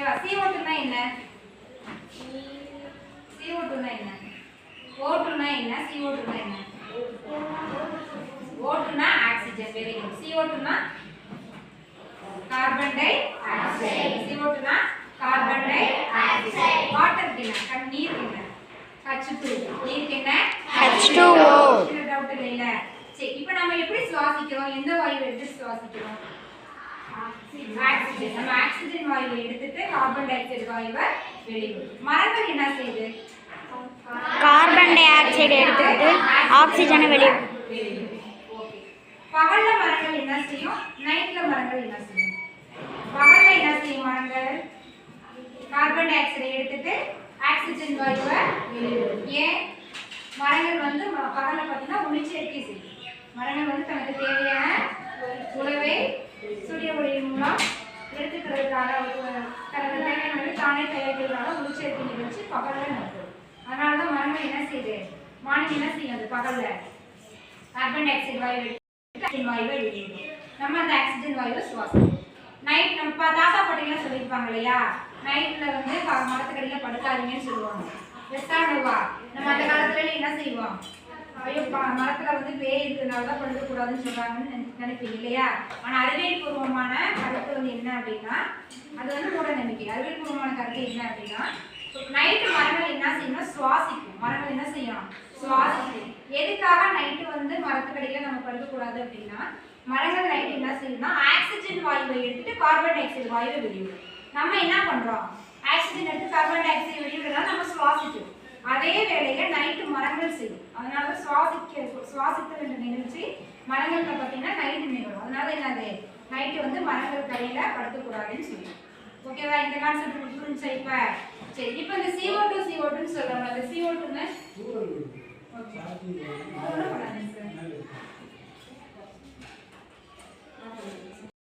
ஓகேவா? CO2 னா என்ன? CO2 னா என்ன? O2 னா என்ன? CO2 னா என்ன? O2 னா ஆக்ஸிஜன். Very good. CO2 னா கார்பன் டை ஆக்சைடு. CO2 னா கார்பன் டை ஆக்சைடு. வாட்டருக்கு என்ன? நீருக்கு என்ன? H2. நீருக்கு என்ன? H2O. என்ன டவுட் இல்ல? சரி, இப்போ நம்ம எப்படி சுவாசிக்கிறோம்? எந்த வாயுவை எடுத்து சுவாசிக்கிறோம்? ஆக்ஸிஜன். நம்ம ஆக்ஸிஜன் வாயுவை எடுத்துட்டு கார்பன் டை ஆக்சைடு வாயுவை வெளியிடுறோம். மரங்கள் என்ன செய்யுது? கார்பன் டை ஆக்சைடு எடுத்துக்கிட்டு ஆக்சிஜனை வெளியிடும். ஓகே. பகல்ல மரங்கள் என்ன செய்யும்? நைட்ல மரங்கள் என்ன செய்யும்? பகல்ல என்ன செய்யும் மரங்கள்? கார்பன் டை ஆக்சைடை எடுத்துட்டு ஆக்சிஜன் வாயுவை வெளியிடும். ஏன்? மரங்கள் வந்து பகல்ல பார்த்தீங்கன்னா ஒளிச்சேர்க்கை செய்யும். மரங்கள் வந்து தனக்கு தேவையான உணவை சூரிய ஒளியின் மூலம் எடுத்துக்கிறதுக்காக தனது தேவையான தானே தயாரிக்கிறதுக்காக ஒளிச்சேர்க்கை நிகழ்ச்சி பகல்ல நடக்கும். அதனால தான் மரங்கள் என்ன செய்யுது? மார்னிங் என்ன செய்யும்? அது பகல்ல கார்பன் டை ஆக்சைடு வாயுவை ஆக்சிஜன் வாயுவை வெளியிடும். நம்ம அந்த ஆக்சிஜன் வாயுவை சுவாசிக்கிறோம். நைட் நம்ம தாத்தா பாட்டிலாம் சொல்லியிருப்பாங்க இல்லையா? நைட்ல வந்து மரத்துக்கடியில் படுக்காதீங்கன்னு சொல்லுவாங்க. வெஸ்டானோவா நம்ம அந்த காலத்துல என்ன செய்வோம்? ஐயோ மரத்துல வந்து பேய் இருக்கிறதுனால தான் படுக்கக்கூடாதுன்னு சொல்றாங்கன்னு நினைப்பீங்க இல்லையா? ஆனா அறிவியல் பூர்வமான கருத்து வந்து என்ன அப்படின்னா, அது வந்து மூட நம்பிக்கை. அறிவியல் பூர்வமான கருத்து என்ன அப்படின்னா, நைட்டு மரங்கள் என்ன செய்யணும்னா சுவாசிக்கும். மரங்கள் என்ன செய்யும்? சுவாசிக்கும். எதுக்காக நைட்டு வந்து மரத்துக்கடியில் நம்ம படுக்கக்கூடாது அப்படின்னா, மரங்கள் நைட்டு என்ன செய்யணும்னா ஆக்சிஜன் வாயுவை எடுத்துட்டு கார்பன் டை ஆக்சைடு வாயுவை வெளியிடும். நம்ம என்ன பண்றோம்? ஆக்சிஜன் எடுத்து கார்பன் டை ஆக்சைடு வெளியிடுறதுனால நம்ம சுவாசிக்கிறோம். அதே வேளையில நைட்டு மரங்கள் செய்யும். அதனால சுவாசித்தல் என்ற நிகழ்ச்சி மரங்கள்ல பார்த்தீங்கன்னா நைட்டு நிகழும். அதனால என்னது? நைட்டு வந்து மரங்கள் கடையில படுக்கக்கூடாதுன்னு சொல்லுவோம். ஓகேவா? இந்த கான்செப்ட் புரிஞ்சா இப்ப? சரி, இப்போ இந்த CO2 CO2ன்னு சொல்றாங்க. அந்த CO2ன்னு